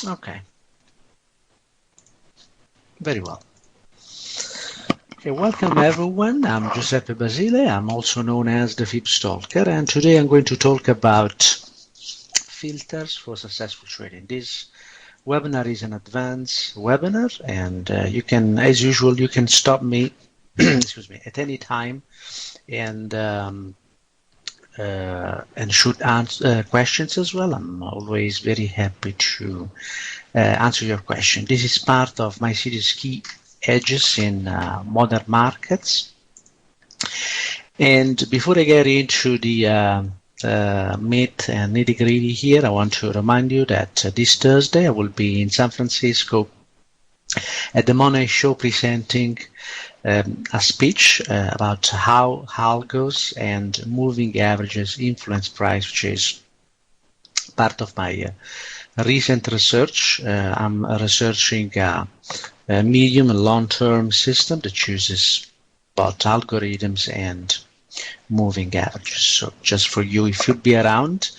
Okay, very well. Okay, welcome everyone. I'm Giuseppe Basile. I'm also known as the FIPS Talker, and today I'm going to talk about filters for successful trading. This webinar is an advanced webinar, and you can, as usual, you can stop me, excuse me, at any time, and should answer questions as well. I'm always very happy to answer your question. This is part of my series Key Edges in Modern Markets. And before I get into the meat and nitty-gritty here, I want to remind you that this Thursday I will be in San Francisco at the Money Show presenting a speech about how algos and moving averages influence price, which is part of my recent research. I'm researching a medium and long-term system that uses both algorithms and moving averages. So just for you, if you'll be around,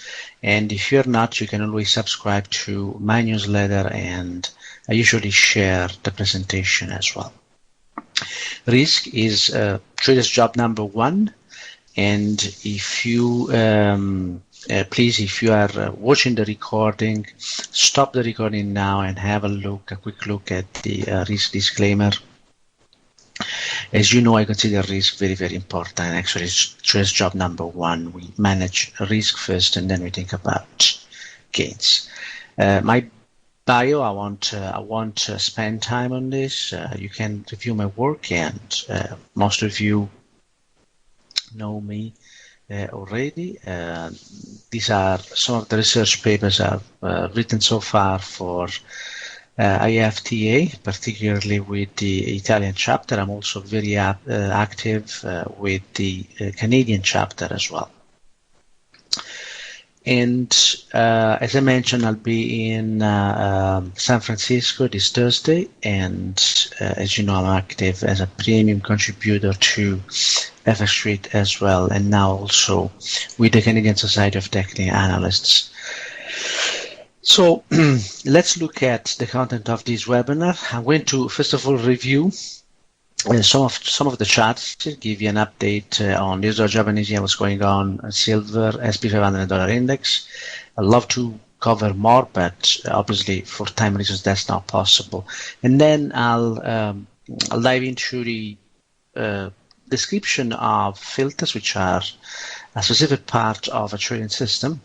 and if you're not, you can always subscribe to my newsletter, and I usually share the presentation as well. Risk is trader's job number one, and if you please, if you are watching the recording, stop the recording now and have a quick look at the risk disclaimer. As you know, I consider risk very, very important. Actually, it's trader's job number one. We manage risk first, and then we think about gains. My bio, I won't spend time on this. You can review my work, and most of you know me already. These are some of the research papers I've written so far for IFTA, particularly with the Italian chapter. I'm also very active with the Canadian chapter as well. And as I mentioned, I'll be in San Francisco this Thursday, and as you know, I'm active as a premium contributor to FX Street as well, and now also with the Canadian Society of Technical Analysts. So let's look at the content of this webinar. I'm going to first of all review some of the charts, give you an update on the Euro Japanese yen, what's going on, silver, SP 500 dollar index. I'd love to cover more, but obviously for time reasons that's not possible. And then I'll dive into the description of filters, which are a specific part of a trading system,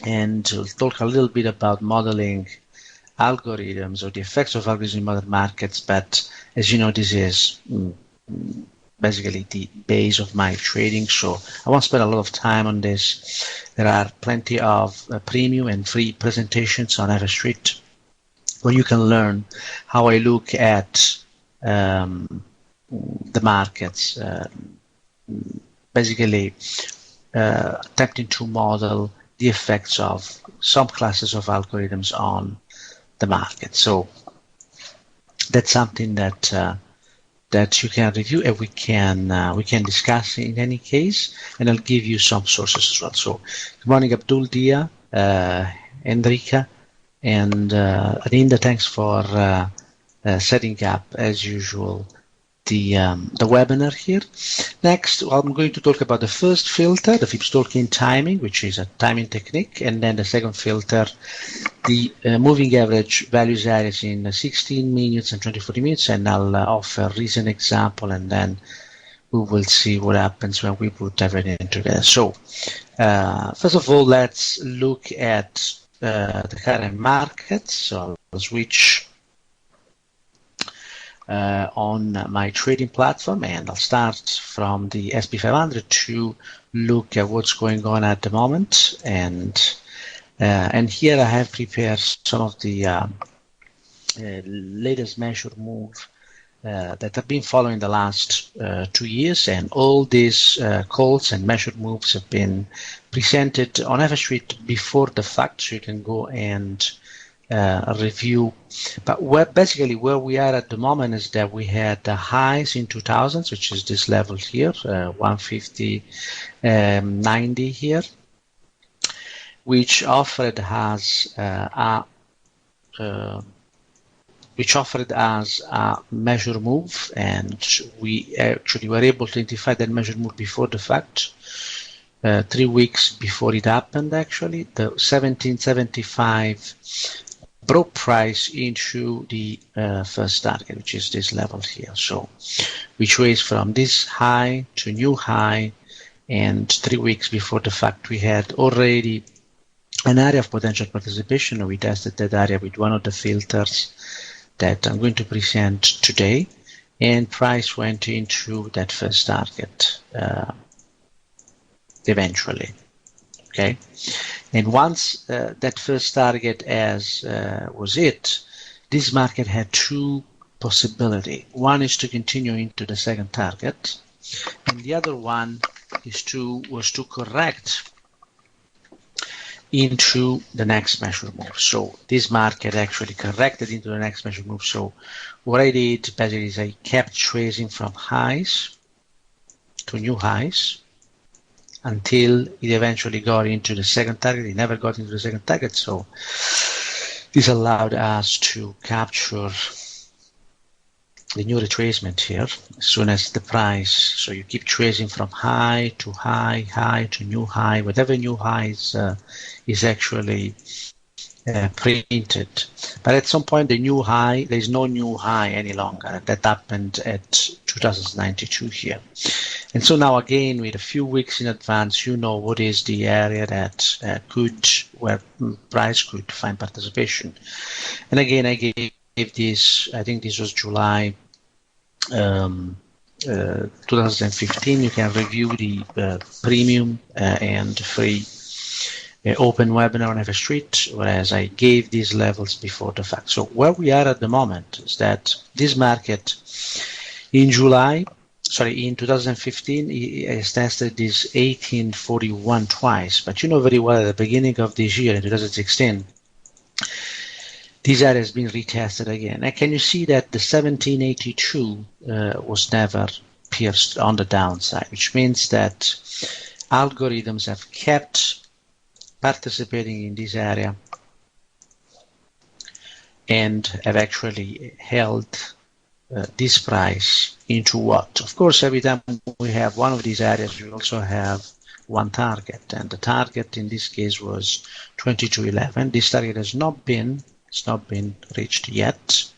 and we'll talk a little bit about modeling algorithms or the effects of algorithms in modern markets. But as you know, this is basically the base of my trading, so I won't spend a lot of time on this. There are plenty of premium and free presentations on FX Street where you can learn how I look at the markets, basically attempting to model the effects of some classes of algorithms on the market. So that's something that you can review, and we can discuss in any case, and I'll give you some sources as well. So good morning, Abdul Dia, Enrica, and Aninda. Thanks for setting up as usual the webinar here. Next, I'm going to talk about the first filter, the FIPS talking timing, which is a timing technique, and then the second filter, the moving average values areas in 16 minutes and 24 minutes, and I'll offer a recent example, and then we will see what happens when we put everything together. So first of all, let's look at the current market. So I'll switch on my trading platform, and I'll start from the SP 500 to look at what's going on at the moment. And here I have prepared some of the latest measured move that I've been following the last 2 years, and all these calls and measured moves have been presented on FX Street before the fact, so you can go and review. But basically where we are at the moment is that we had the highs in 2000s, which is this level here, 150.90 here, which offered has a which offered us a measure move, and we actually were able to identify that measure move before the fact, 3 weeks before it happened. Actually, the 1775 broke price into the first target, which is this level here. So we traced from this high to new high, and 3 weeks before the fact we had already an area of potential participation. We tested that area with one of the filters that I'm going to present today, and price went into that first target eventually. Okay, and once that first target was it, this market had two possibilities. One is to continue into the second target, and the other one was to correct into the next measure move. So this market actually corrected into the next measure move. So what I did basically is I kept tracing from highs to new highs until it eventually got into the second target. It never got into the second target, so this allowed us to capture the new retracement here as soon as the price. So you keep tracing from high to high, high to new high. Whatever new high is actually printed. But at some point, the new high, there is no new high any longer. That happened at 2092 here. And so now again, with a few weeks in advance, you know what is the area that where price could find participation. And again, I gave this, I think this was July 2015. You can review the premium and free open webinar on FS Street, whereas I gave these levels before the fact. So where we are at the moment is that this market in 2015, it has tested this 1841 twice, but you know very well at the beginning of this year, in 2016, this area has been retested again. And can you see that the 1782 was never pierced on the downside, which means that algorithms have kept participating in this area and have actually held this price into what? Of course, every time we have one of these areas, we also have one target, and the target in this case was 2211. This target has not been reached yet,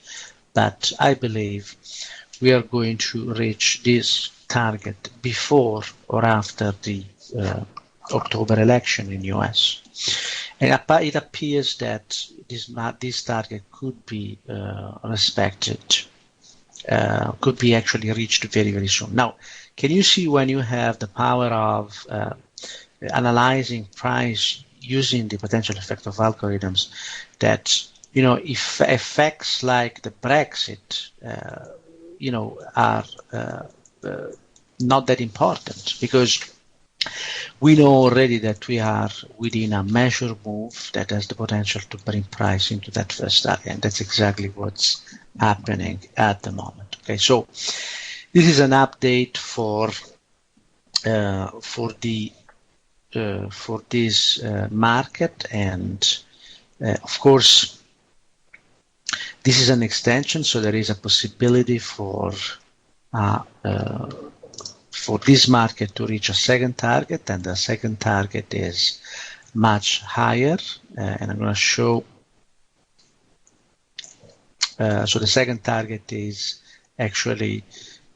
but I believe we are going to reach this target before or after the October election in US. And it appears that this target could be respected, could be actually reached very, very soon. Now, can you see when you have the power of analyzing price using the potential effect of algorithms that, you know, if effects like the Brexit, you know, are not that important, because we know already that we are within a measure move that has the potential to bring price into that first target, and that's exactly what's happening at the moment. Okay, so this is an update for this market, and of course, this is an extension, so there is a possibility for this market to reach a second target, and the second target is much higher, and I'm going to show. So the second target is actually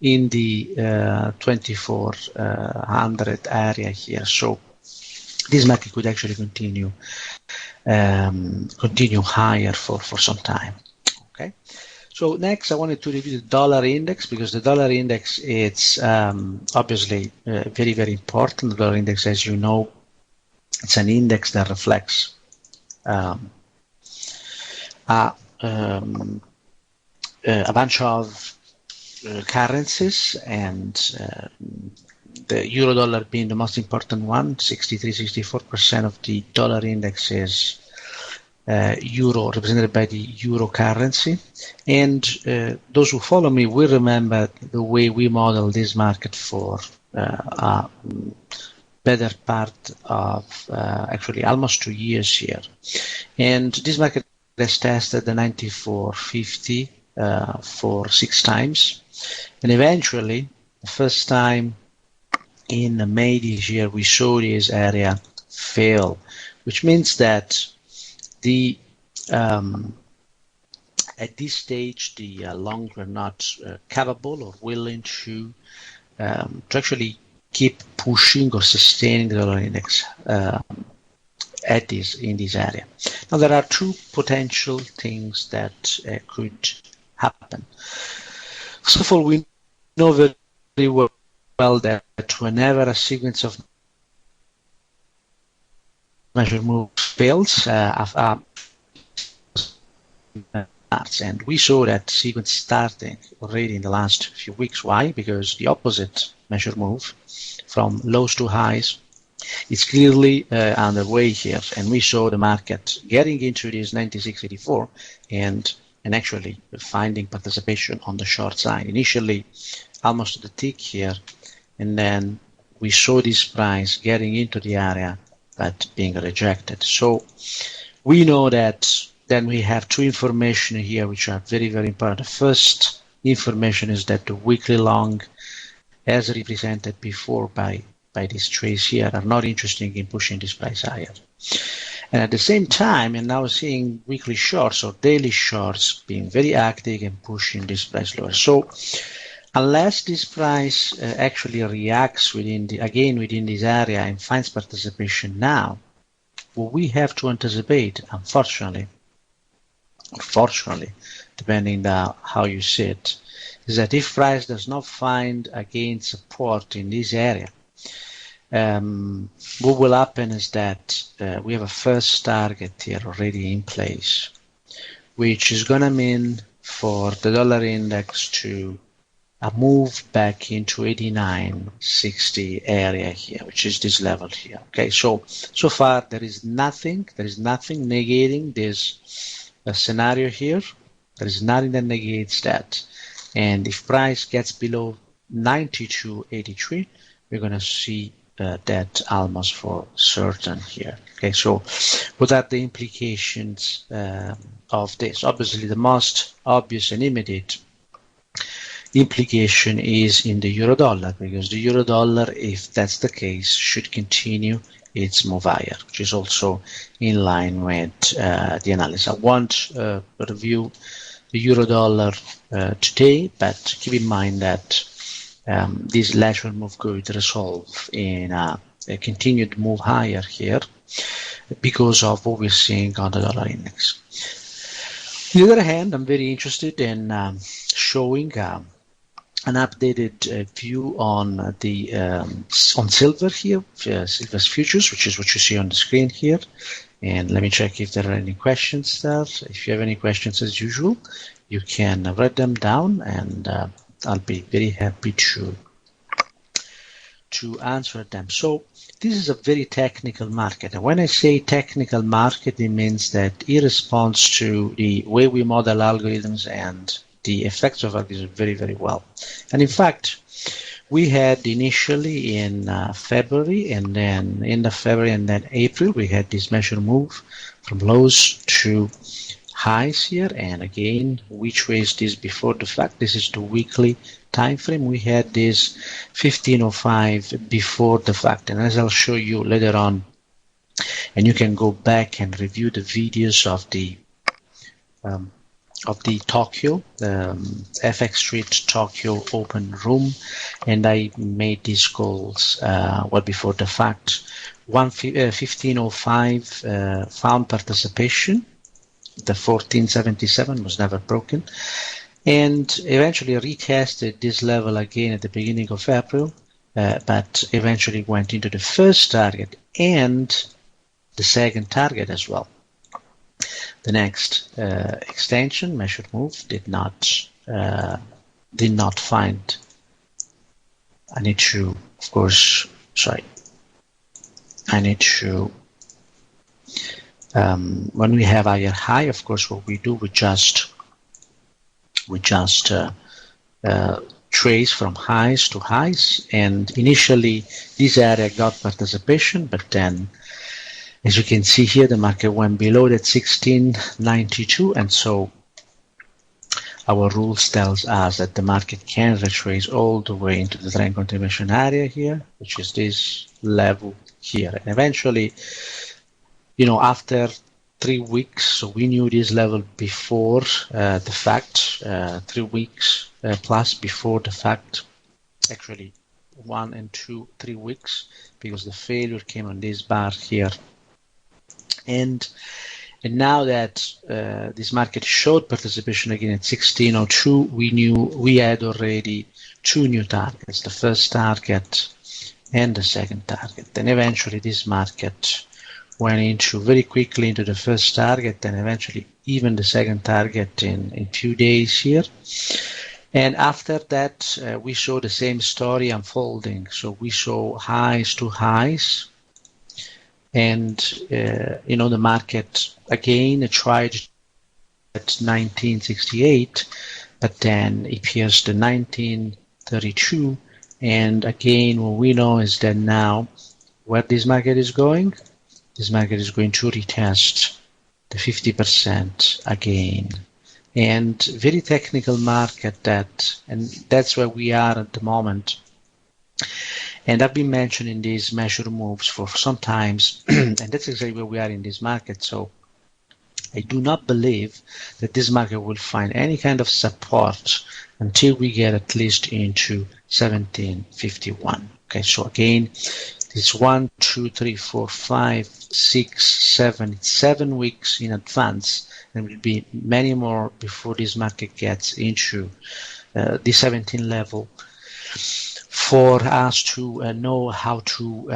in the 2400 area here. So this market could actually continue higher for some time. Okay. So next, I wanted to review the dollar index, because the dollar index, it's obviously very, very important. The dollar index, as you know, it's an index that reflects a bunch of currencies, and the euro dollar being the most important one. 64% of the dollar index is euro, represented by the euro currency. And those who follow me will remember the way we model this market for a better part of actually almost 2 years here. And this market has tested the 94.50 for 6 times, and eventually, the first time in May this year, we saw this area fail, which means that the at this stage the longs were not capable or willing to actually keep pushing or sustaining the dollar index in this area. Now there are two potential things that could happen. First of all, we know very well that whenever a sequence of measure moves fails, and we saw that sequence starting already in the last few weeks. Why? Because the opposite measure move from lows to highs is clearly underway here, and we saw the market getting into this 96.84 and actually finding participation on the short side. Initially, almost to the tick here, and then we saw this price getting into the area but being rejected. So we know that then we have two information here which are very, very important. The first information is that the weekly long, as represented before by these trades here, are not interested in pushing this price higher. And at the same time, and now seeing weekly shorts or daily shorts being very active and pushing this price lower. So unless this price actually reacts within this area and finds participation now, what we have to anticipate, unfortunately, depending on how you see it, is that if price does not find again support in this area, what will happen is that we have a first target here already in place, which is going to mean for the dollar index to move back into 89.60 area here, which is this level here. Okay, so far there is nothing negating this scenario here. There is nothing that negates that. And if price gets below 92.83, we're going to see that almost for certain here. Okay, so what are the implications of this? Obviously, the most obvious and immediate implication is in the euro dollar, because the euro dollar, if that's the case, should continue its move higher, which is also in line with the analysis. I won't review the euro dollar today, but keep in mind that this lateral move could resolve in a continued move higher here because of what we're seeing on the dollar index. On the other hand, I'm very interested in showing an updated view on the on silver here, silver's futures, which is what you see on the screen here. And let me check if there are any questions there. If you have any questions, as usual, you can write them down, and I'll be very happy to answer them. So this is a very technical market. And when I say technical market, it means that it responds to the way we model algorithms and the effects of algorithms very, very well. And in fact, we had initially in February, and then in the February and then April, we had this measure move from lows to highs here. And again, which way is this before the fact? This is the weekly time frame. We had this 1505 before the fact, and as I'll show you later on, and you can go back and review the videos of the Tokyo FX Street Tokyo open room, and I made these calls well before the fact. 1505 found participation. The 1477 was never broken, and eventually retested this level again at the beginning of April, but eventually went into the first target and the second target as well. The next extension measured move did not find. I need to, of course, sorry. I need to. When we have higher high, of course, what we do, we just trace from highs to highs, and initially this area got participation, but then As you can see here, the market went below that 1692, and so our rules tells us that the market can retrace all the way into the trend continuation area here, which is this level here. And eventually, after 3 weeks, so we knew this level before the fact, 3 weeks plus before the fact, actually 1 and 2, 3 weeks, because the failure came on this bar here. And now that this market showed participation again at 1602, we knew we had already 2 new targets, the first target and the second target. And eventually this market went very quickly into the first target, and eventually even the second target in 2 days here. And after that, we saw the same story unfolding. So we saw highs to highs. And, the market again tried at 1968, but then it pierced the 1932. And again, what we know is that now where this market is going to retest the 50% again. And very technical market and that's where we are at the moment. And I've been mentioning these measure moves for some times, and that's exactly where we are in this market. So I do not believe that this market will find any kind of support until we get at least into 1751. Okay, so again, this 1, 2, 3, 4, 5, 6, 7 weeks in advance, and will be many more before this market gets into the 17 level, for us to know how to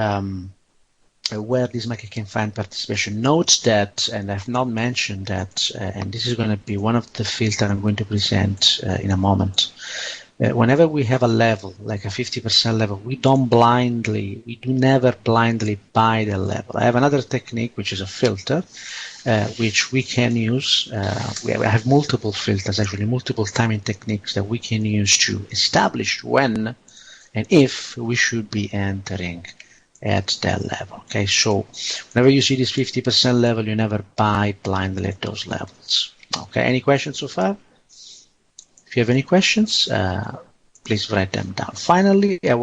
where this market can find participation. Note that, and I've not mentioned that, and this is going to be one of the filters I'm going to present in a moment. Whenever we have a level, like a 50% level, we do never blindly buy the level. I have another technique, which is a filter, which we can use. We have multiple filters, actually multiple timing techniques that we can use to establish when and if we should be entering at that level. Okay, so whenever you see this 50% level, you never buy blindly at those levels. Okay, any questions so far? If you have any questions, please write them down. Finally, so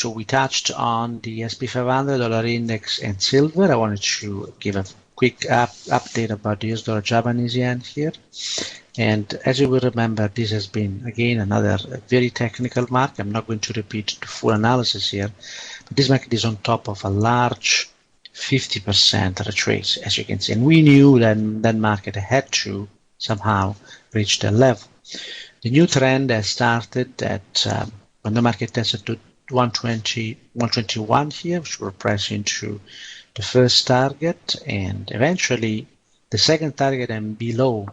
we touched on the SP500, dollar index, and silver. I wanted to give a quick update about the US dollar Japanese yen here. And as you will remember, this has been, again, another very technical market. I'm not going to repeat the full analysis here, but this market is on top of a large 50% retrace, as you can see. And we knew that that market had to somehow reach the level. The new trend has started at when the market tested to 120, 121 here, which were pressing to the first target, and eventually the second target and below.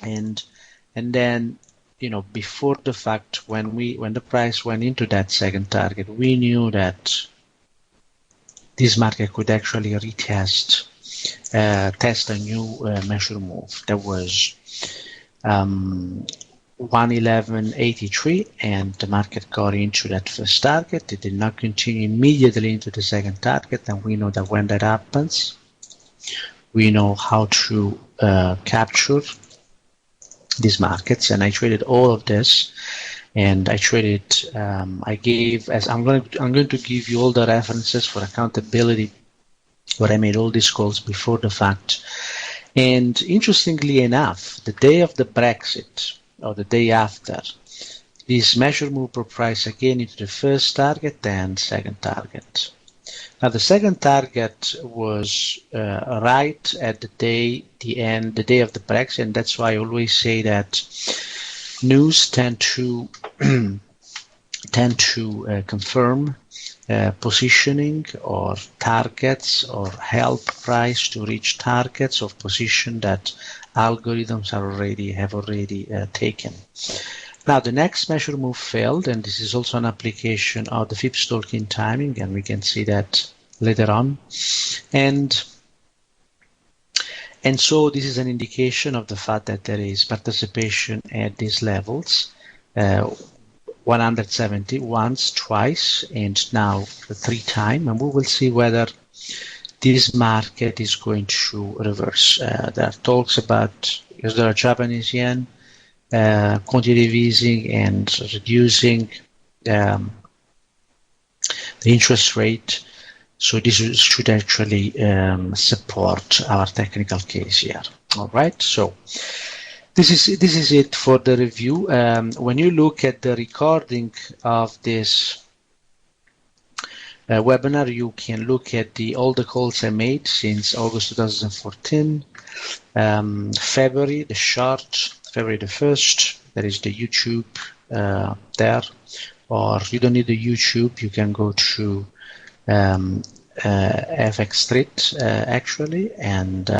And then, before the fact, when the price went into that second target, we knew that this market could actually retest, test a new measure move. That was 111.83, and the market got into that first target. It did not continue immediately into the second target, and we know that when that happens, we know how to capture these markets. And I traded all of this, and I traded. I'm going to give you all the references for accountability, where I made all these calls before the fact. And interestingly enough, the day of the Brexit, or the day after, this measure moved per price again into the first target and second target. Now the second target was right at the day of the Brexit, and that's why I always say that news tend to confirm positioning or targets, or help price to reach targets of position that algorithms have already taken. Now the next measure move failed, and this is also an application of the Phipps Tolkien timing, and we can see that later on. And so this is an indication of the fact that there is participation at these levels. 170 once, twice, and now 3 times, and we will see whether this market is going to reverse. There are talks about US dollar Japanese yen, quantitative easing and reducing the interest rate. So this should actually support our technical case here. All right. So this is it for the review. When you look at the recording of this webinar, you can look at all the calls I made since August 2014, February, the short, February the 1st, there is the YouTube there, or you don't need the YouTube, you can go to FX Street actually, and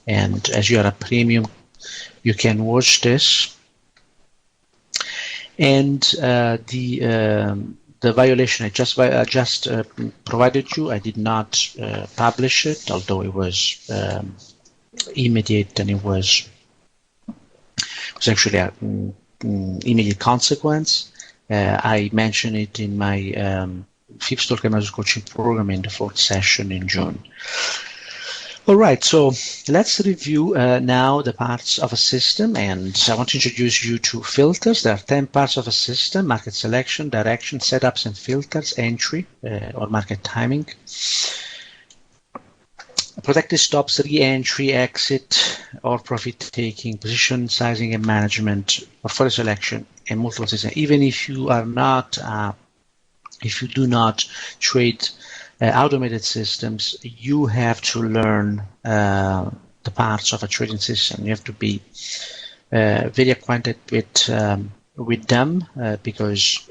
as you are a premium, you can watch this. And the violation I just provided you, I did not publish it, although it was immediate, and it was actually an immediate consequence. I mentioned it in my fifth Stalker Management Coaching Program in the 4th session in June. All right, so let's review now the parts of a system, and I want to introduce you to filters. There are 10 parts of a system: market selection, direction, setups and filters, entry or market timing, protected stops, re-entry, exit or profit taking, position sizing and management, portfolio selection, and multiple systems. Even if you are not, if you do not trade automated systems, you have to learn the parts of a trading system. You have to be very acquainted with them because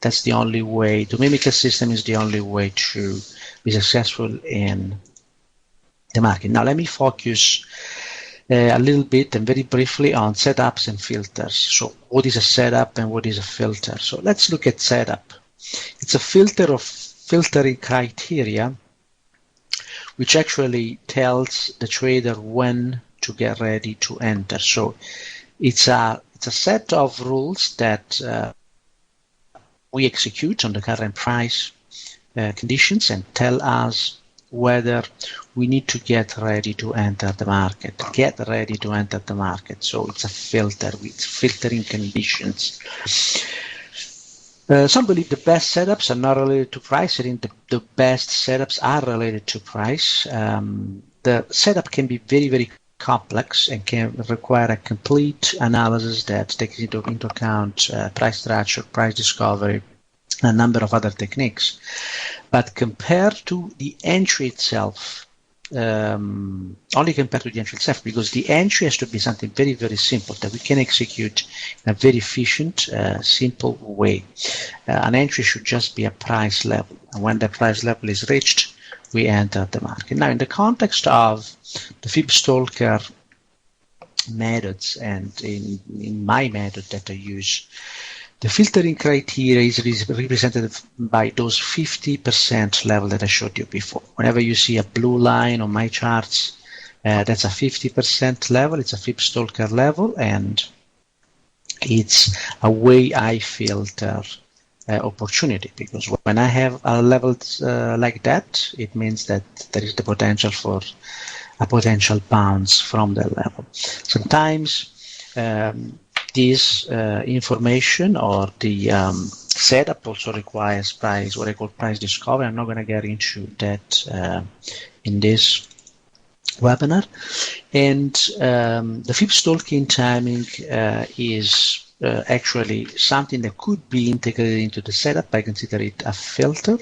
that's the only way to mimic a system. Is the only way to be successful in the market. Now let me focus a little bit and very briefly on setups and filters. So what is a setup and what is a filter? So let's look at setup. It's a filter of filtering criteria which actually tells the trader when to get ready to enter. So it's a set of rules that we execute on the current price conditions and tell us whether we need to get ready to enter the market. Get ready to enter the market. So it's a filter with filtering conditions. Some believe the best setups are not related to price. I think the best setups are related to price. The setup can be very, very complex and can require a complete analysis that takes into account price structure, price discovery, a number of other techniques. But compared to the entry itself, only compared to the entry itself, because the entry has to be something very, very simple that we can execute in a very efficient, simple way. An entry should just be a price level, and when the price level is reached, we enter the market. Now, in the context of the Fib-Stalker methods and in my method that I use, the filtering criteria is represented by those 50% level that I showed you before. Whenever you see a blue line on my charts, that's a 50% level. It's a Fib-Stalker level, and it's a way I filter opportunity, because when I have a level like that, it means that there is the potential for a potential bounce from that level. Sometimes this information or the setup also requires price, what I call price discovery. I'm not going to get into that in this webinar. And the Fib-Stalking timing is actually something that could be integrated into the setup. I consider it a filter.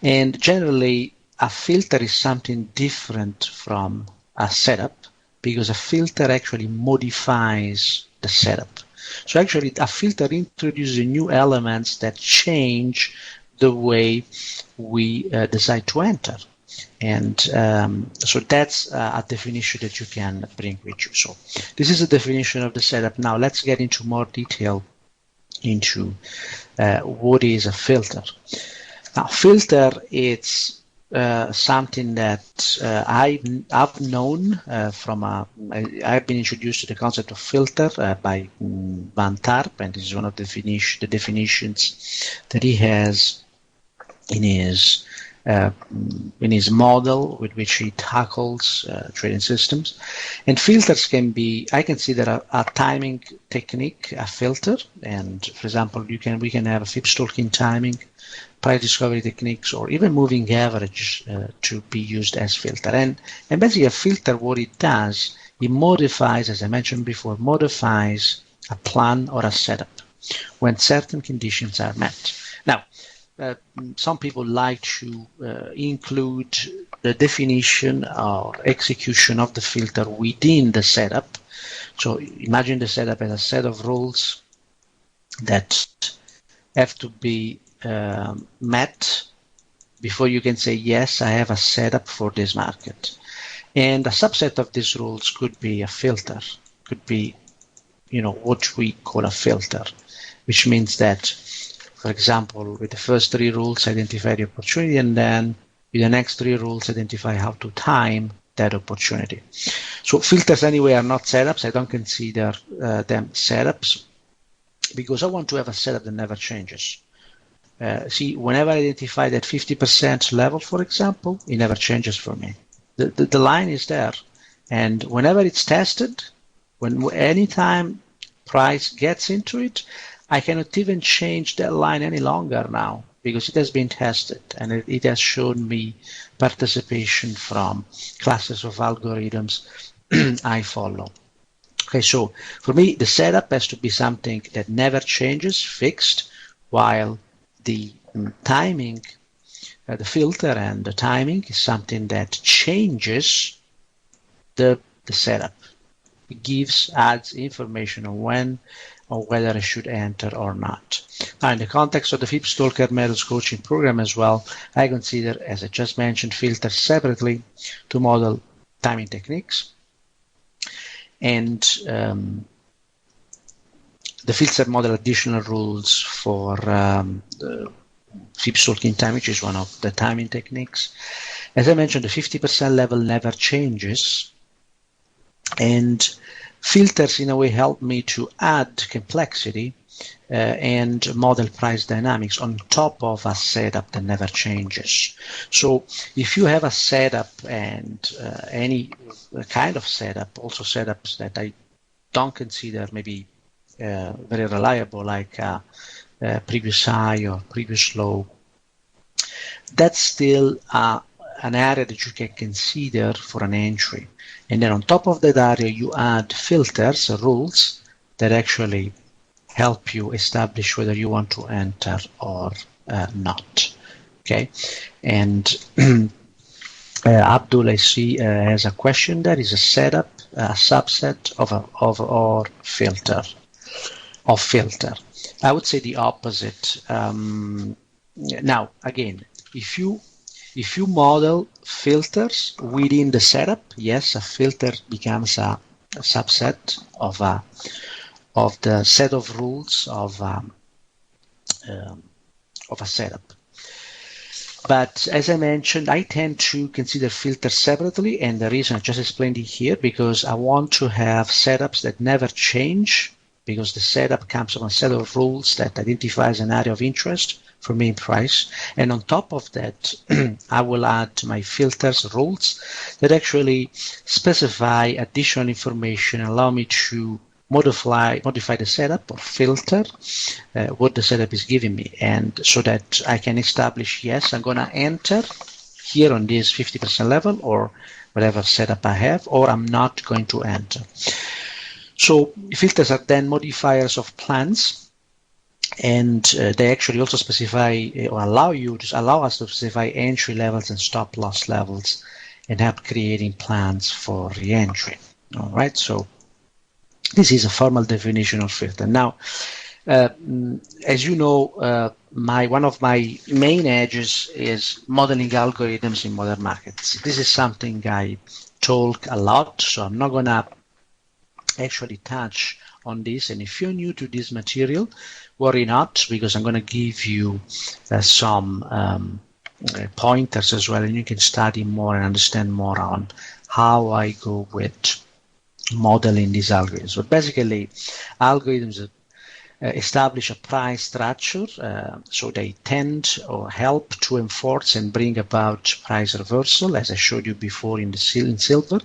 And generally, a filter is something different from a setup, because a filter actually modifies the setup. So actually, a filter introduces new elements that change the way we decide to enter. And so that's a definition that you can bring with you. So this is a definition of the setup. Now let's get into more detail into what is a filter. Now, filter, it's something that I've known I've been introduced to the concept of filter by Van Tarp, and this is one of the definitions that he has in his model with which he tackles trading systems. And filters can be, I consider a timing technique, a filter. And for example, we can have a Phipps-Tolkien timing, price discovery techniques, or even moving average to be used as filter. And basically a filter, what it does, it modifies, as I mentioned before, modifies a plan or a setup when certain conditions are met. Now, some people like to include the definition or execution of the filter within the setup. So imagine the setup as a set of rules that have to be met before you can say, yes, I have a setup for this market. And a subset of these rules could be a filter, could be, what we call a filter, which means that, for example, with the first 3 rules, identify the opportunity, and then with the next 3 rules, identify how to time that opportunity. So filters anyway are not setups. I don't consider them setups because I want to have a setup that never changes. See, whenever I identify that 50% level, for example, it never changes for me. The line is there. And whenever it's tested, anytime price gets into it, I cannot even change that line any longer now because it has been tested and it has shown me participation from classes of algorithms I follow. Okay, so for me, the setup has to be something that never changes, fixed, while the timing, the filter and the timing is something that changes the setup. It adds information on when or whether I should enter or not. Now, in the context of the Phipps-Tolkien Methods coaching program as well, I consider, as I just mentioned, filters separately to model timing techniques. And the filter model additional rules for the Phipps-Tolkien time, which is one of the timing techniques. As I mentioned, the 50% level never changes. And filters, in a way, help me to add complexity and model price dynamics on top of a setup that never changes. So if you have a setup and any kind of setup, also setups that I don't consider maybe very reliable, like previous high or previous low, that's still an area that you can consider for an entry. And then on top of that area, you add filters, rules that actually help you establish whether you want to enter or not. Okay, and Abdul, I see, has a question. That is a setup, a subset of filter. I would say the opposite. Now, again, if you model filters within the setup, yes, a filter becomes a subset of the set of rules of a setup. But as I mentioned, I tend to consider filters separately, and the reason I just explained it here, because I want to have setups that never change, because the setup comes from a set of rules that identifies an area of interest for me in price. And on top of that, I will add to my filters rules that actually specify additional information, allow me to modify the setup or filter what the setup is giving me, and so that I can establish, yes, I'm going to enter here on this 50% level or whatever setup I have, or I'm not going to enter. So filters are then modifiers of plans, and they actually also specify or allow us to specify entry levels and stop loss levels and help creating plans for re-entry. All right, so this is a formal definition of filter. Now, as you know, one of my main edges is modeling algorithms in modern markets. This is something I talk a lot, so I'm not going to actually touch on this. And if you're new to this material, worry not, because I'm going to give you some pointers as well, and you can study more and understand more on how I go with modeling these algorithms. But basically, algorithms establish a price structure, so they tend or help to enforce and bring about price reversal, as I showed you before in silver.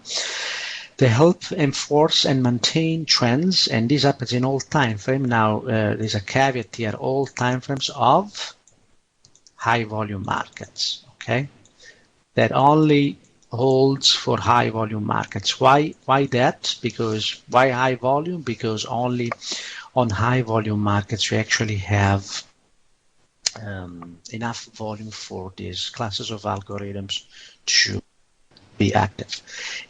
They help enforce and maintain trends, and this happens in all time frames. Now, there's a caveat here: all time frames of high volume markets. Okay, that only holds for high volume markets. Why that? Because why high volume? Because only on high volume markets we actually have enough volume for these classes of algorithms to be active.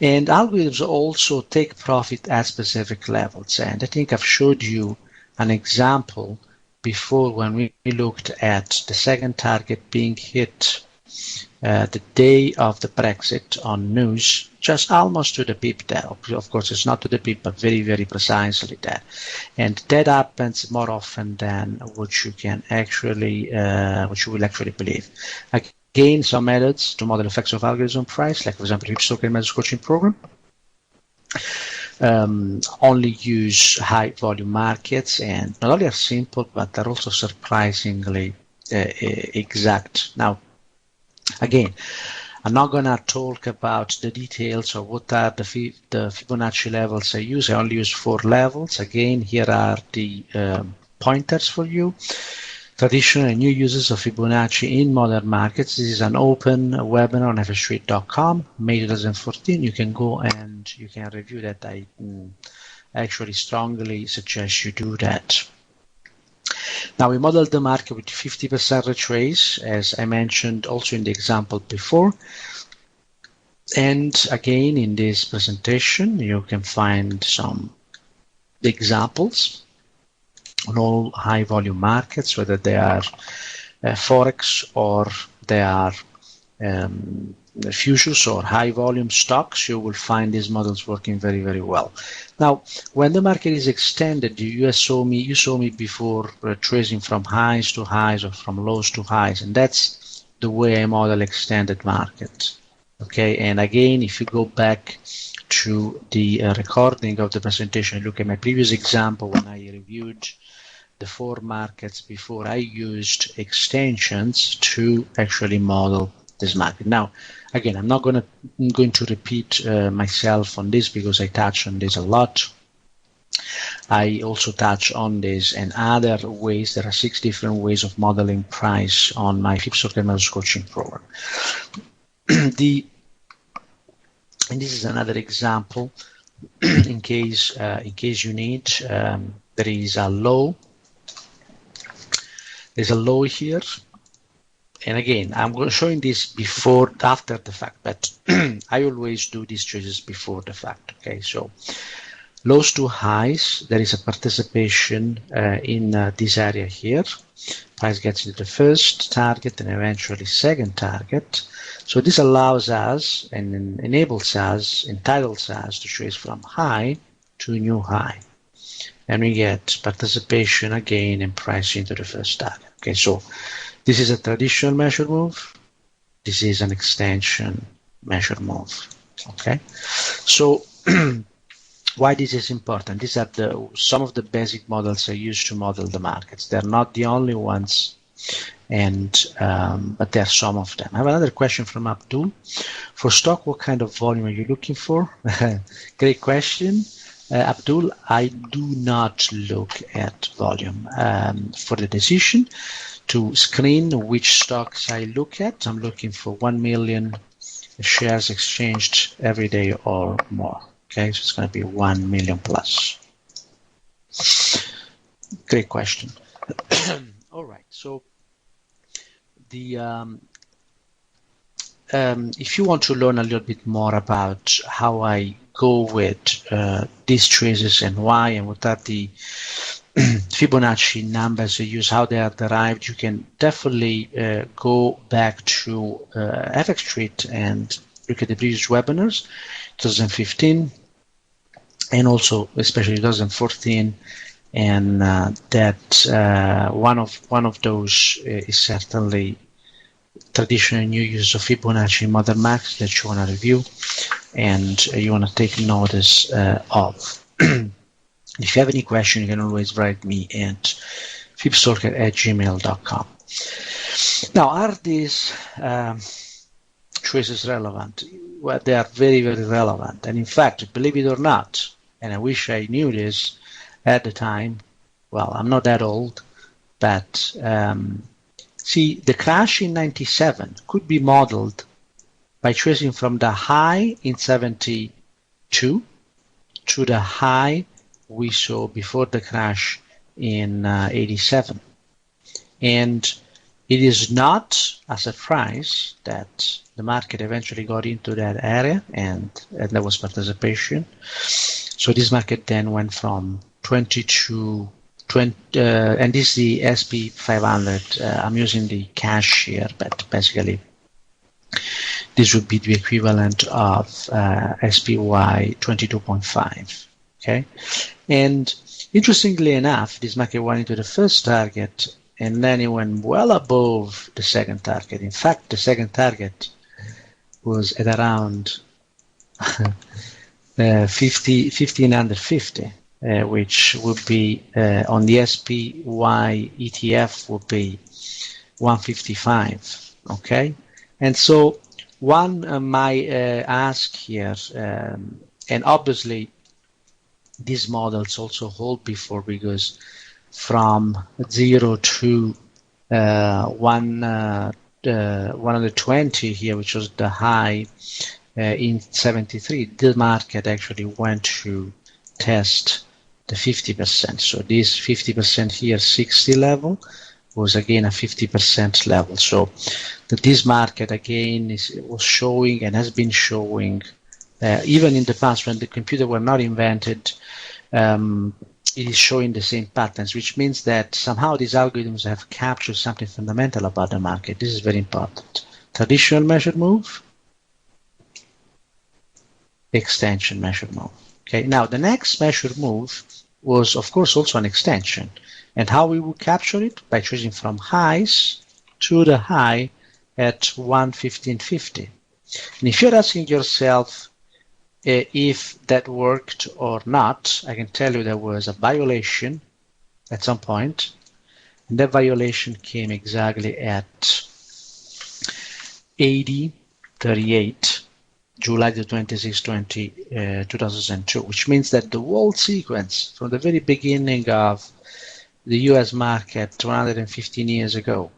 And algorithms also take profit at specific levels. And I think I've showed you an example before when we looked at the second target being hit the day of the Brexit on news, just almost to the pip there. Of course, it's not to the pip, but very, very precisely there. And that happens more often than what you can actually, what you will actually believe. Again, some methods to model effects of algorithm price, like for example, Hipstoker Methods Coaching Program, only use high volume markets, and not only are simple, but they're also surprisingly exact. Now, again, I'm not going to talk about the details of what are the Fibonacci levels I use. I only use 4 levels. Again, here are the pointers for you. Traditional and new uses of Fibonacci in modern markets. This is an open webinar on fstreet.com, May 2014. You can go and you can review that. I actually strongly suggest you do that. Now, we modeled the market with 50% retrace, as I mentioned also in the example before. And again, in this presentation, you can find some examples on all high volume markets, whether they are Forex or they are futures or high volume stocks. You will find these models working very, very well. Now, when the market is extended, you saw me before tracing from highs to highs or from lows to highs, and that's the way I model extended market. Okay, and again, if you go back to the recording of the presentation, look at my previous example when I reviewed the 4 markets before, I used extensions to actually model this market. Now, again, I'm not going to repeat myself on this because I touch on this a lot. I also touch on this and other ways. There are 6 different ways of modeling price on my Hipstoker Methods Coaching Program. And this is another example in case you need. There is a low. There's a low here. And again, I'm going to show you this after the fact, but I always do these choices before the fact. Okay, so lows to highs, there is a participation in this area here. Price gets into the first target and eventually second target. So this allows us and enables us, entitles us to trace from high to new high. And we get participation again and price into the first target. Okay, so this is a traditional measure move. This is an extension measure move. Okay, so why this is important? These are some of the basic models I use to model the markets. They're not the only ones, but there are some of them. I have another question from Abdul. For stock, what kind of volume are you looking for? Great question. Abdul, I do not look at volume for the decision. To screen which stocks I look at, I'm looking for 1 million shares exchanged every day or more. Okay, so it's going to be 1 million plus. Great question. All right, so if you want to learn a little bit more about how I go with these traces and why and what are the Fibonacci numbers I use, how they are derived, you can definitely go back to FX Street and look at the previous webinars, 2015, and also especially 2014, and one of those is certainly traditional new use of Fibonacci modern markets that you want to review and you want to take notice of. If you have any question, you can always write me at fibstalker@gmail.com. Now, are these choices relevant? Well, they are very, very relevant. And in fact, believe it or not, and I wish I knew this at the time, well, I'm not that old, but see, the crash in 97 could be modeled by tracing from the high in 72 to the high we saw before the crash in 87. And it is not a surprise that the market eventually got into that area and there was participation. So this market then went from 22, 20, and this is the SP 500. I'm using the cash here, but basically this would be the equivalent of SPY 22.5. Okay, and interestingly enough, this market went into the first target and then it went well above the second target. In fact, the second target was at around 1550, which would be on the SPY ETF would be 155. Okay, and so one might ask here, and obviously these models also hold before, because from 0 to 120 here, which was the high in 73, the market actually went to test the 50%. So this 50% here, 60 level, was again a 50% level. So this market again was showing and has been showing, even in the past when the computer were not invented, it is showing the same patterns, which means that somehow these algorithms have captured something fundamental about the market. This is very important. Traditional measured move, extension measured move. Okay, now the next measured move was, of course, also an extension. And how we would capture it? By tracing from highs to the high at 115.50. And if you're asking yourself if that worked or not, I can tell you there was a violation at some point, and that violation came exactly at 80:38, July the 26th, 2002, which means that the whole sequence from the very beginning of the US market 215 years ago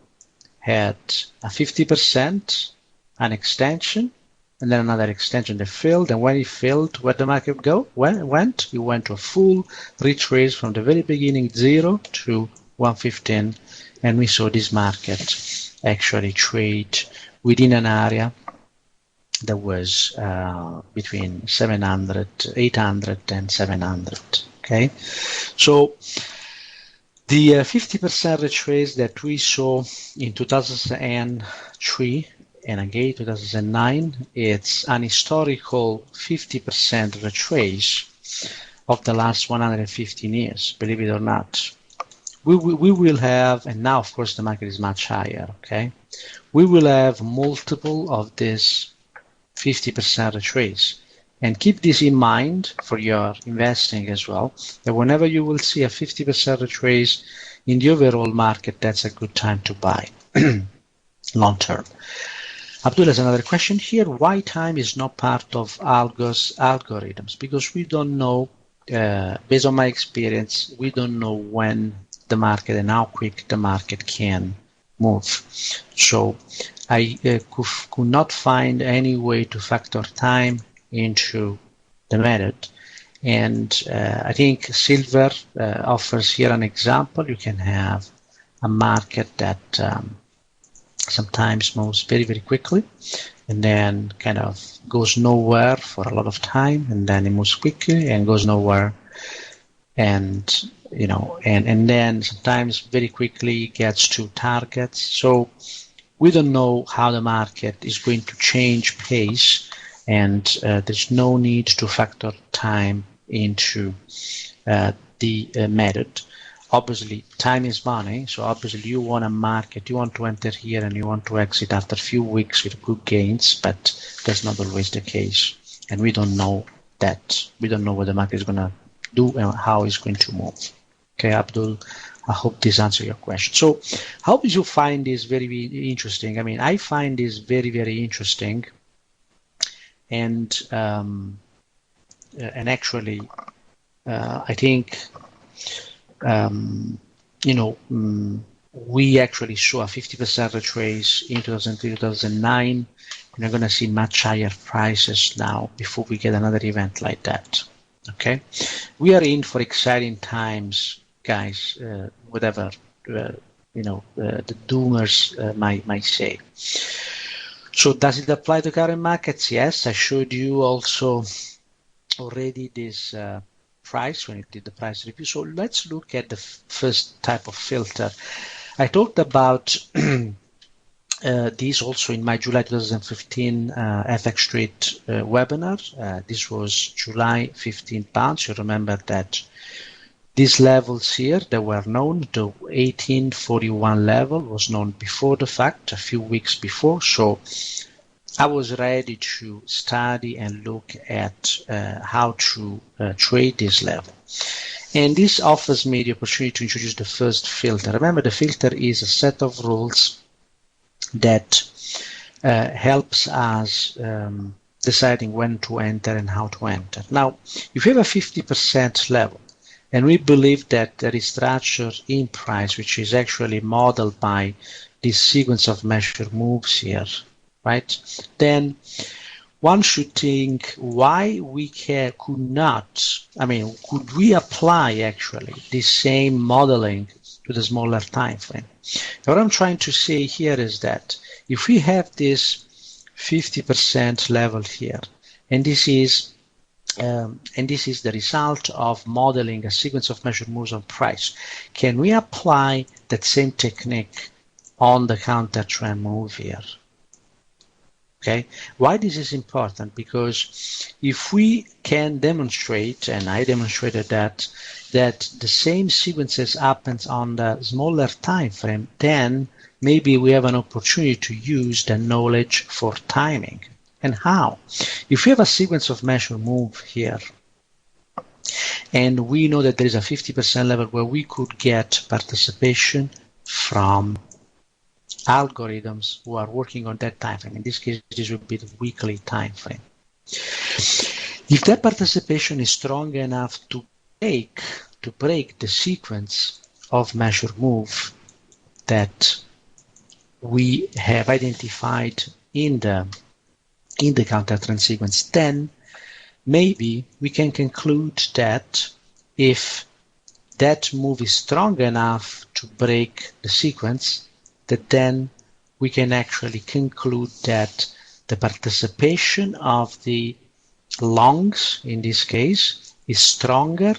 had a 50%, an extension, and then another extension that failed. And when it failed, where the market went? It went to a full retrace from the very beginning, 0 to 115, and we saw this market actually trade within an area that was between 700, 800, and 700. Okay, so the 50% retrace that we saw in 2003 and again 2009, it's an historical 50% retrace of the last 115 years, believe it or not. We will have, and now of course the market is much higher, okay? We will have multiple of this 50% retrace. And keep this in mind for your investing as well, that whenever you will see a 50% retrace in the overall market, that's a good time to buy long term. Abdul has another question here. Why time is not part of Algo's algorithms? Because we don't know, based on my experience, we don't know when the market and how quick the market can move. So I could not find any way to factor time into the method. And I think silver offers here an example. You can have a market that sometimes moves very, very quickly and then kind of goes nowhere for a lot of time, and then it moves quickly and goes nowhere, and and then sometimes very quickly gets to targets. So we don't know how the market is going to change pace, and there's no need to factor time into the method. obviously time is money, so obviously you want to market, you want to enter here and you want to exit after a few weeks with good gains, but that's not always the case. And we don't know that. We don't know what the market is going to do and how it's going to move. Okay, Abdul, I hope this answers your question. So how did you find this very interesting? I mean, I find this very, very interesting. And actually, I think, we actually saw a 50% retrace in 2003, 2009, and we're going to see much higher prices now before we get another event like that. Okay, we are in for exciting times, guys. Whatever the doomers might say. So does it apply to current markets? Yes, I showed you also already this price when it did the price review. So let's look at the first type of filter. I talked about this also in my July 2015 FX Trade webinar. This was July 15 pounds. You remember that these levels here that were known, the 1841 level was known before the fact, a few weeks before. So I was ready to study and look at how to trade this level. And this offers me the opportunity to introduce the first filter. Remember, the filter is a set of rules that helps us deciding when to enter and how to enter. Now, if you have a 50% level, and we believe that there is structure in price, which is actually modeled by this sequence of measured moves here, right? Then one should think why we could we apply actually this same modeling to the smaller time frame? What I'm trying to say here is that if we have this 50% level here, and this is the result of modeling a sequence of measured moves on price, can we apply that same technique on the counter trend move here? Okay, why this is important? Because if we can demonstrate, and I demonstrated that the same sequences happens on the smaller time frame, then maybe we have an opportunity to use the knowledge for timing. And how? If we have a sequence of measured move here, and we know that there is a 50% level where we could get participation from algorithms who are working on that time frame. In this case, this would be the weekly time frame. If that participation is strong enough to break the sequence of measured move that we have identified in the counter trend sequence, then maybe we can conclude that if that move is strong enough to break the sequence, that then we can actually conclude that the participation of the longs, in this case, is stronger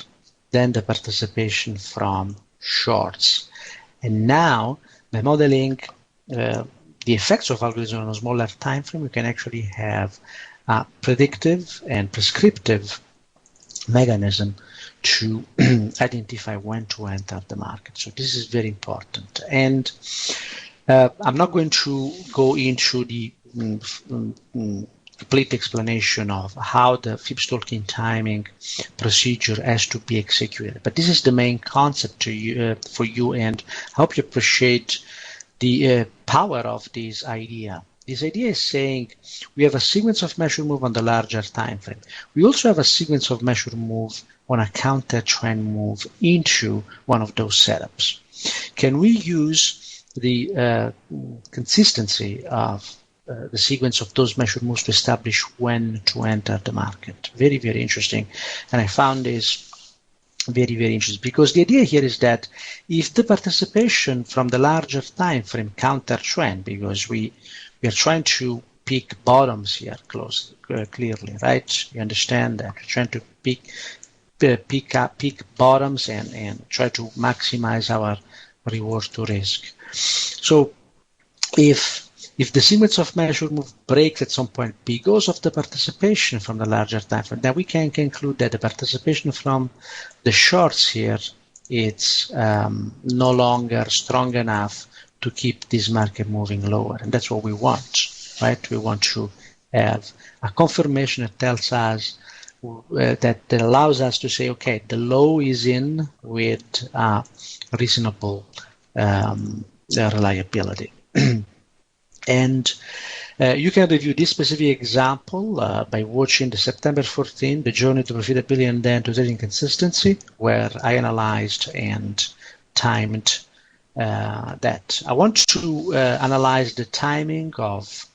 than the participation from shorts. And now, by modeling the effects of algorithm on a smaller time frame, we can actually have a predictive and prescriptive mechanism to identify when to enter the market. So this is very important. And I'm not going to go into the complete explanation of how the Fibstalking timing procedure has to be executed, but this is the main concept for you, and I hope you appreciate the power of this idea. This idea is saying we have a sequence of measured move on the larger time frame. We also have a sequence of measured move on a counter trend move into one of those setups. Can we use the consistency of the sequence of those measured moves to establish when to enter the market? Very, very interesting. And I found this very, very interesting, because the idea here is that if the participation from the larger time frame counter trend, because we are trying to pick bottoms here clearly, right? You understand that we're trying to pick bottoms and try to maximize our reward to risk. So if the sequence of measured move breaks at some point because of the participation from the larger time frame, then we can conclude that the participation from the shorts here it's no longer strong enough to keep this market moving lower. And that's what we want, right? We want to have a confirmation that tells us that allows us to say, okay, the low is in with reasonable reliability. And you can review this specific example by watching the September 14, The Journey to Profitability and then to Trading Consistency, where I analyzed and timed that. I want to analyze the timing of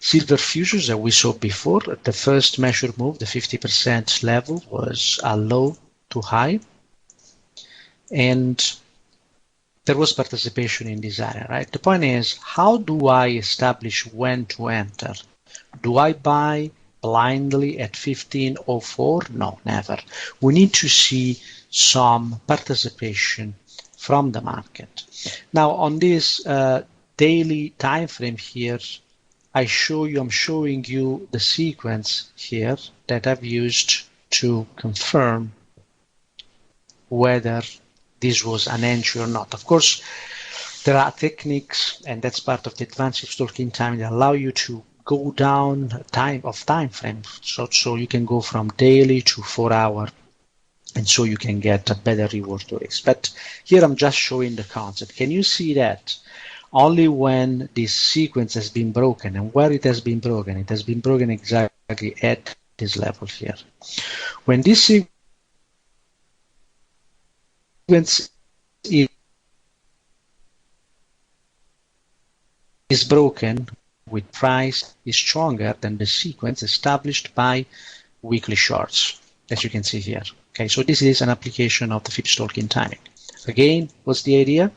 silver futures that we saw before. The first measured move, the 50% level, was a low to high. And there was participation in this area, right? The point is, how do I establish when to enter? Do I buy blindly at 1504? No, never. We need to see some participation from the market. Now, on this daily time frame here, I'm showing you the sequence here that I've used to confirm whether this was an entry or not. Of course, there are techniques, and that's part of the advanced stalking time, that allow you to go down time frame. So you can go from daily to 4 hour, and so you can get a better reward to risk. But here I'm just showing the concept. Can you see that only when this sequence has been broken, and where it has been broken? It has been broken exactly at this level here. When this sequence is broken, with price is stronger than the sequence established by weekly shorts, as you can see here. Okay, so this is an application of the fib stalking timing. Again, what's the idea?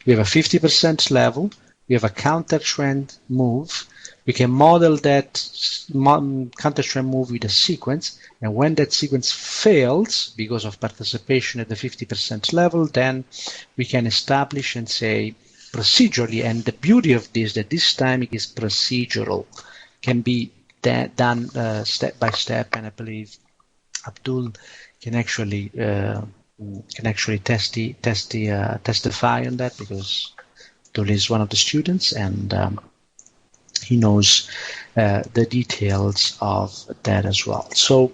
We have a 50% level, we have a counter trend move. We can model that counter trend move with a sequence, and when that sequence fails because of participation at the 50% level, then we can establish and say procedurally, and the beauty of this, that this timing is procedural, can be done step by step, and I believe Abdul can actually testify on that, because Abdul is one of the students, and he knows the details of that as well. So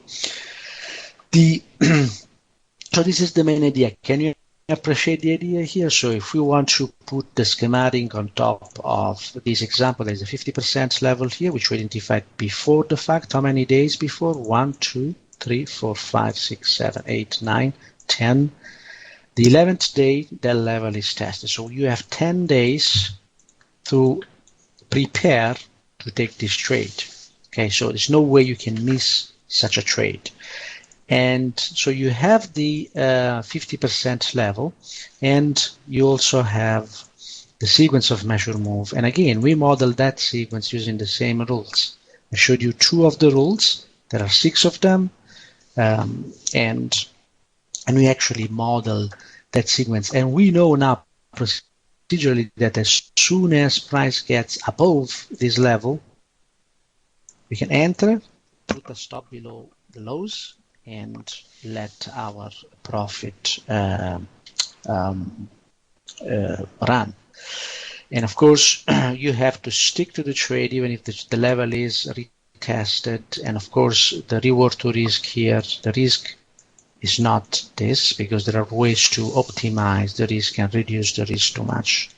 so this is the main idea. Can you appreciate the idea here? So if we want to put the schematic on top of this example, there's a 50% level here, which we identified before the fact. How many days before? 1, 2, 3, 4, 5, 6, 7, 8, 9, 10. The 11th day, that level is tested. So you have 10 days to prepare to take this trade. Okay, so there's no way you can miss such a trade. And so you have the 50% level, and you also have the sequence of measure move. And again, we model that sequence using the same rules. I showed you 2 of the rules. There are 6 of them, and we actually model that sequence. And we know now procedurally that as soon as price gets above this level, we can enter, put a stop below the lows, and let our profit run. And of course, you have to stick to the trade even if the level is retested. And of course, the reward to risk here, the risk is not this, because there are ways to optimize the risk and reduce the risk to much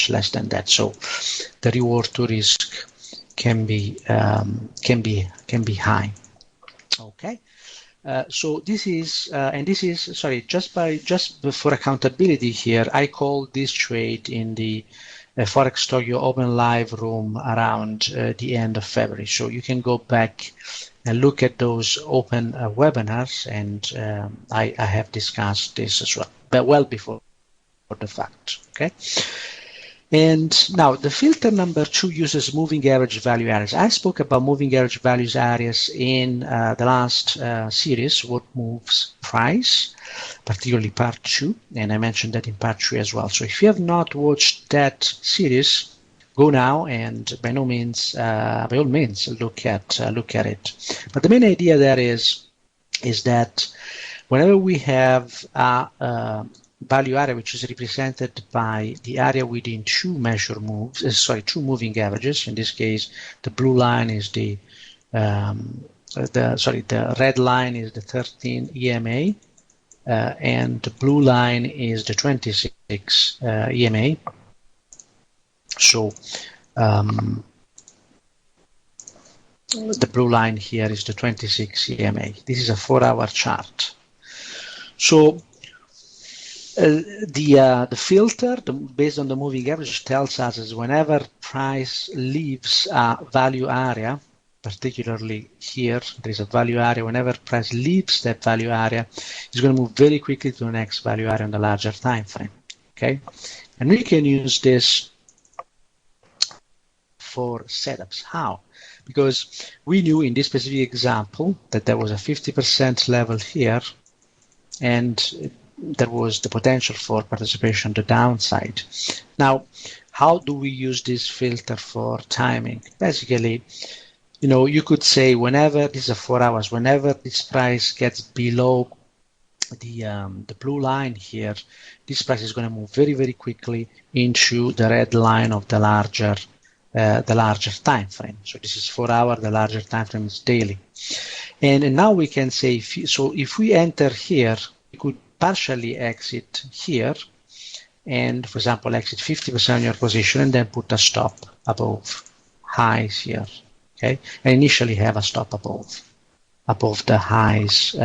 less than that. So the reward to risk can be high. Okay, so this is sorry, just for accountability here, I call this trade in the Forex Tokyo Open Live room around the end of February. So you can go back and look at those open webinars, and I have discussed this as well, but well before the fact. Okay. And now the filter number 2 uses moving average value areas. I spoke about moving average values areas in the last series, what moves price, particularly part 2, and I mentioned that in part 3 as well. So if you have not watched that series, go now and by all means look at it. But the main idea there is that whenever we have a value area which is represented by the area within two measure moves, two moving averages. In this case, the blue line is the red line is the 13 EMA, and the blue line is the 26 EMA. So the blue line here is the 26 EMA. This is a 4-hour chart. So the filter, based on the moving average, tells us is whenever price leaves a value area, particularly here, there is a value area. Whenever price leaves that value area, it's going to move very quickly to the next value area on the larger time frame. Okay, and we can use this for setups. How? Because we knew in this specific example that there was a 50% level here, and there was the potential for participation on the downside. Now, how do we use this filter for timing? Basically, you could say whenever this is 4 hours, whenever this price gets below the blue line here, this price is going to move very, very quickly into the red line of the larger time frame. So this is 4 hour, the larger time frame is daily. And now we can say, if we enter here, we could partially exit here and, for example, exit 50% of your position and then put a stop above highs here. Okay, and initially have a stop above the highs.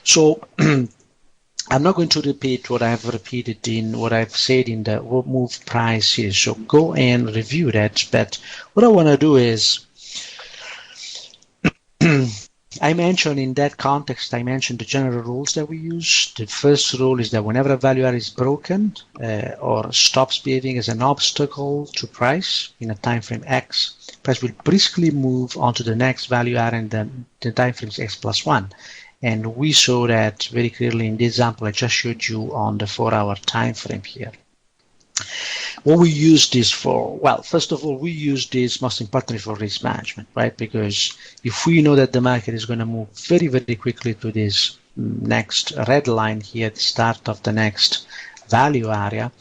So I'm not going to repeat what I've repeated in what I've said in the move price here. So go and review that. But what I want to do is I mentioned in that context, I mentioned the general rules that we use. The first rule is that whenever a value area is broken or stops behaving as an obstacle to price in a time frame X, price will briskly move onto the next value area in the time frame X plus 1. And we saw that very clearly in the example I just showed you on the 4-hour time frame here. What we use this for? Well, first of all, we use this most importantly for risk management, right? Because if we know that the market is going to move very, very quickly to this next red line here at the start of the next value area,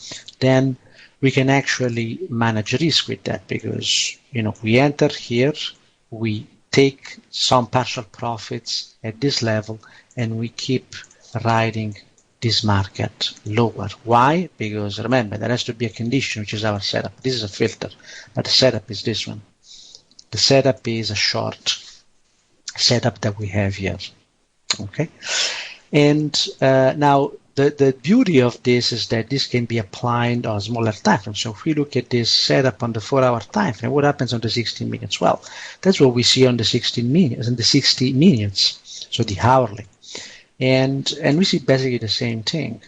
then we can actually manage risk with that because, we enter here, we take some partial profits at this level, and we keep riding this market lower. Why? Because remember, there has to be a condition, which is our setup. This is a filter, but the setup is this one. The setup is a short setup that we have here. Okay, and now the beauty of this is that this can be applied on smaller time frames. So if we look at this setup on the 4-hour time frame, what happens on the 16 minutes? Well, that's what we see on the 16 minutes and the 60 minutes, so the hourly. And we see basically the same thing.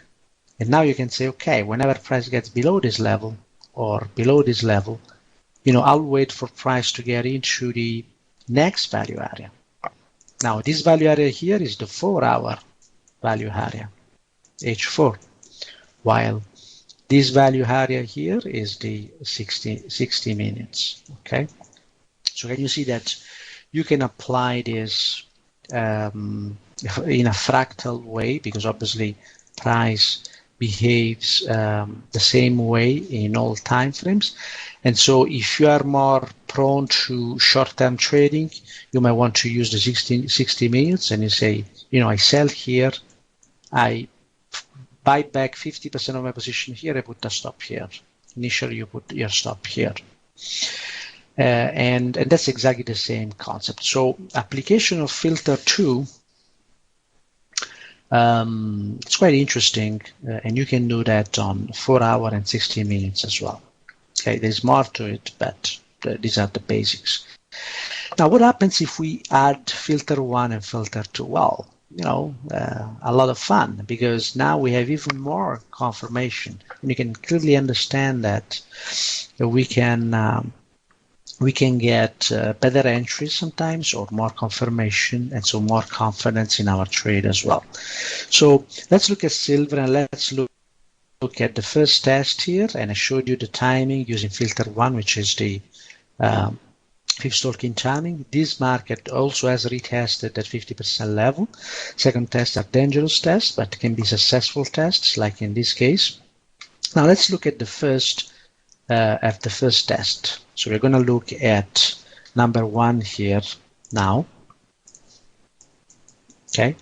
And now you can say, okay, whenever price gets below this level or below this level, I'll wait for price to get into the next value area. Now, this value area here is the 4-hour value area, H4, while this value area here is the 60 minutes. Okay, so can you see that you can apply this in a fractal way, because obviously price behaves the same way in all time frames. And so if you are more prone to short-term trading, you might want to use the 60 minutes and you say, I sell here, I buy back 50% of my position here, I put a stop here. Initially you put your stop here. And that's exactly the same concept. So application of filter 2, it's quite interesting, and you can do that on 4-hour and 60 minutes as well. Okay, there's more to it, but these are the basics. Now, what happens if we add filter 1 and filter 2? Well, a lot of fun, because now we have even more confirmation, and you can clearly understand that we can get better entries sometimes, or more confirmation, and so more confidence in our trade as well. So let's look at silver, and let's look at the first test here. And I showed you the timing using filter 1, which is the fifth stalking timing. This market also has retested at 50% level. Second tests are dangerous tests, but can be successful tests, like in this case. Now let's look at the first test. So we're going to look at number 1 here now. Okay.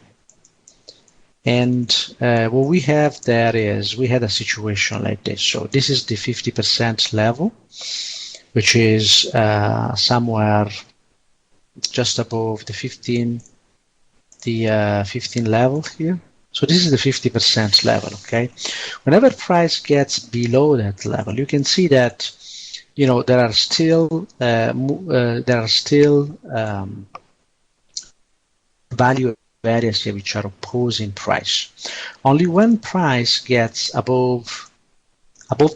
And what we have there is we had a situation like this. So this is the 50% level, which is somewhere just above the 15 level here. So this is the 50% level. Okay. Whenever price gets below that level, you can see that there are still value areas here which are opposing price. Only when price gets above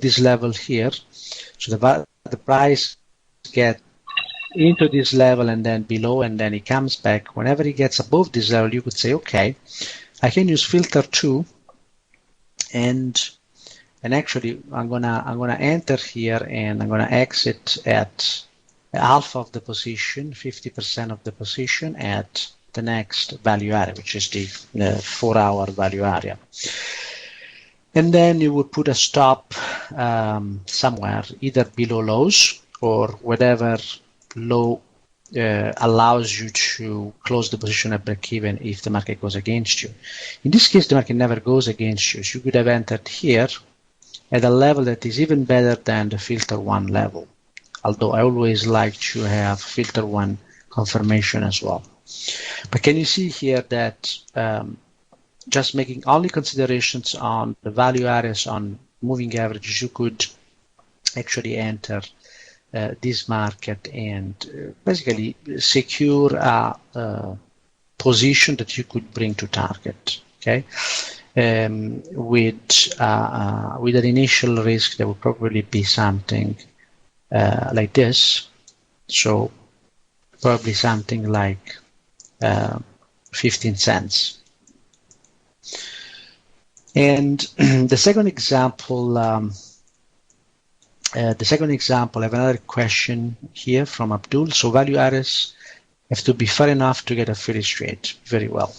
this level here, so the price gets into this level and then below, and then it comes back. Whenever it gets above this level, you could say, okay, I can use filter 2, and actually I'm gonna enter here, and I'm gonna exit at half of the position, 50% of the position at the next value area, which is the 4-hour value area. And then you would put a stop somewhere, either below lows or whatever low allows you to close the position at break-even if the market goes against you. In this case, the market never goes against you. So you could have entered here at a level that is even better than the filter 1 level, although I always like to have filter 1 confirmation as well. But can you see here that just making only considerations on the value areas on moving averages, you could actually enter this market and basically secure a position that you could bring to target. Okay, with an initial risk that would probably be something like this. So probably something like 15 cents. And the second example, I have another question here from Abdul. So value areas have to be far enough to get a Phillips trade. Very well.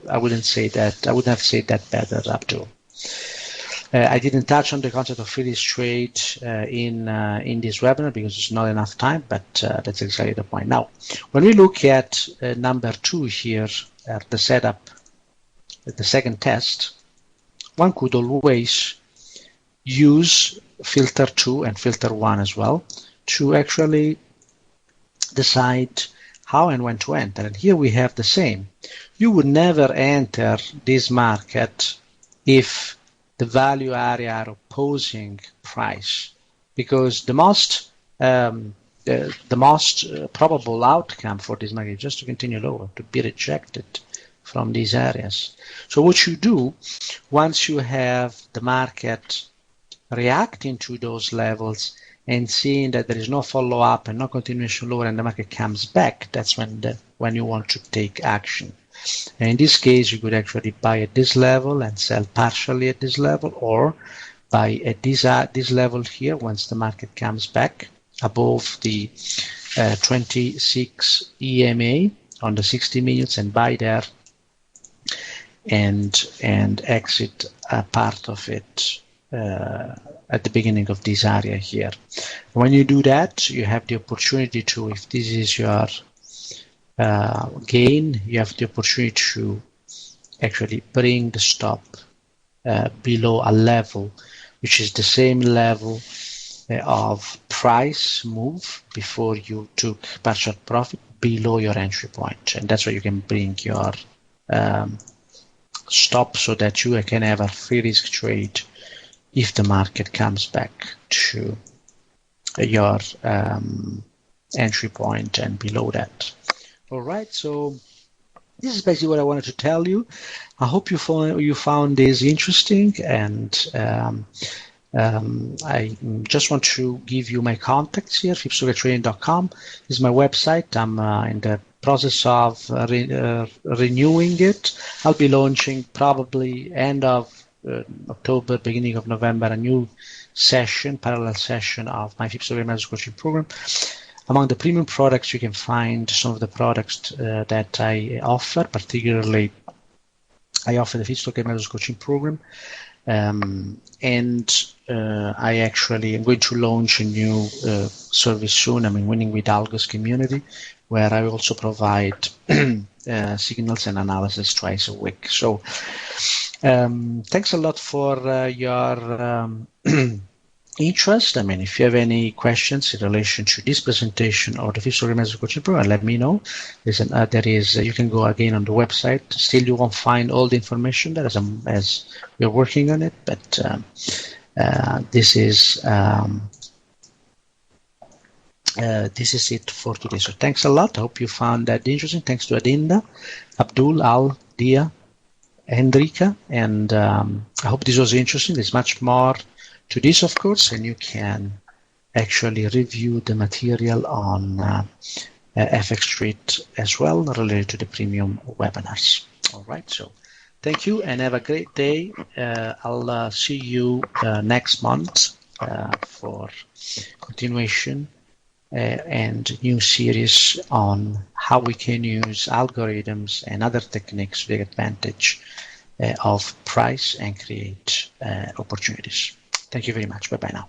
I wouldn't say that. I wouldn't have said that better, Abdul. I didn't touch on the concept of Phillips trade in this webinar because there's not enough time, but that's exactly the point. Now, when we look at number 2 here, the setup, the second test, one could always use filter 2 and filter 1 as well to actually decide how and when to enter. And here we have the same. You would never enter this market if the value area are opposing price, because the most probable outcome for this market is just to continue lower, to be rejected from these areas. So what you do once you have the market reacting to those levels and seeing that there is no follow-up and no continuation lower and the market comes back, that's when you want to take action. And in this case, you could actually buy at this level and sell partially at this level, or buy at this level here once the market comes back above the 26 EMA on the 60 minutes and buy there and exit a part of it at the beginning of this area here. When you do that, you have the opportunity to, if this is your gain, you have the opportunity to actually bring the stop below a level which is the same level of price move before you took partial profit below your entry point, and that's where you can bring your stop so that you can have a free risk trade if the market comes back to your entry point and below that. All right, so this is basically what I wanted to tell you. I hope you found this interesting, and I just want to give you my contacts here. phipsocraterading.com is my website. I'm in the process of renewing it. I'll be launching probably end of October, beginning of November, a new session, parallel session of my Phipps Management Coaching Program. Among the premium products, you can find some of the products that I offer. Particularly, I offer the Feedstock and Metals Coaching Program, and I actually am going to launch a new service soon. I'm in Winning with Algos community, where I also provide signals and analysis twice a week. So thanks a lot for your interest. I mean, if you have any questions in relation to this presentation or the Feedstock and Metals Coaching Program, let me know. You can go again on the website. Still, you won't find all the information there as we're working on it, but this is it for today. So thanks a lot. I hope you found that interesting. Thanks to Adinda, Abdul, Al, Dia, Hendrika, and I hope this was interesting. There's much more to this, of course, and you can actually review the material on FX Street as well, related to the premium webinars. All right, so thank you and have a great day. I'll see you next month for continuation and new series on how we can use algorithms and other techniques to take advantage of price and create opportunities. Thank you very much. Bye-bye now.